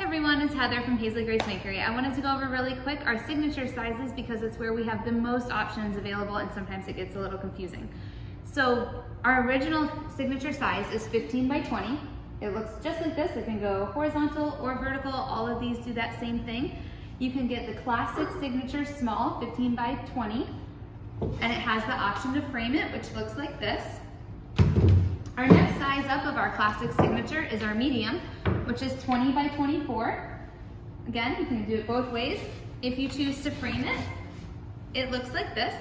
everyone, it's Heather from Paisley Grace Makery. I wanted to go over really quick our signature sizes because it's where we have the most options available and sometimes it gets a little confusing. So our original signature size is 15 by 20. It looks just like this. It can go horizontal or vertical. All of these do that same thing. You can get the classic signature small, 15 by 20, and it has the option to frame it, which looks like this. Our next size up of our classic signature is our medium, which is 20 by 24. Again, you can do it both ways. If you choose to frame it, it looks like this.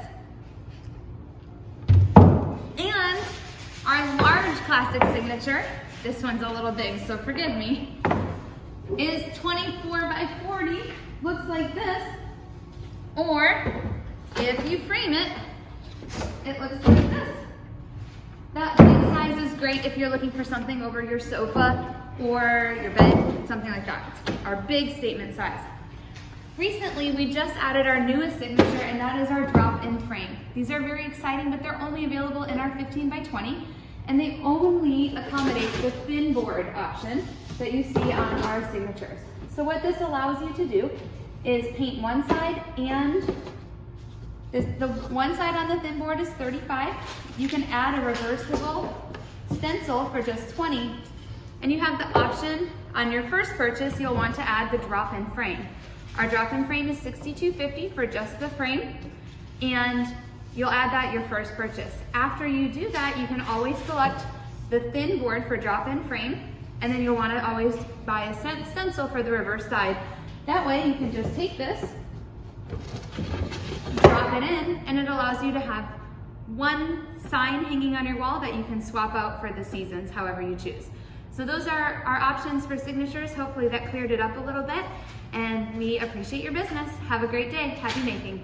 And our large classic signature, this one's a little big, so forgive me, is 24 by 40, looks like this. Or if you frame it, it looks like this. That big size is great if you're looking for something over your sofa or your bed, something like that. It's our big statement size. Recently, we just added our newest signature, and that is our drop-in frame. These are very exciting, but they're only available in our 15 by 20, and they only accommodate the thin board option that you see on our signatures. So what this allows you to do is paint one side, and the one side on the thin board is 35. You can add a reversible stencil for just 20. And you have the option on your first purchase, you'll want to add the drop-in frame. Our drop-in frame is $62.50 for just the frame, and you'll add that your first purchase. After you do that, you can always select the thin board for drop-in frame, and then you'll want to always buy a stencil for the reverse side. That way you can just take this, drop it in, and it allows you to have one sign hanging on your wall that you can swap out for the seasons, however you choose. So those are our options for signatures. Hopefully that cleared it up a little bit, and we appreciate your business. Have a great day. Happy making.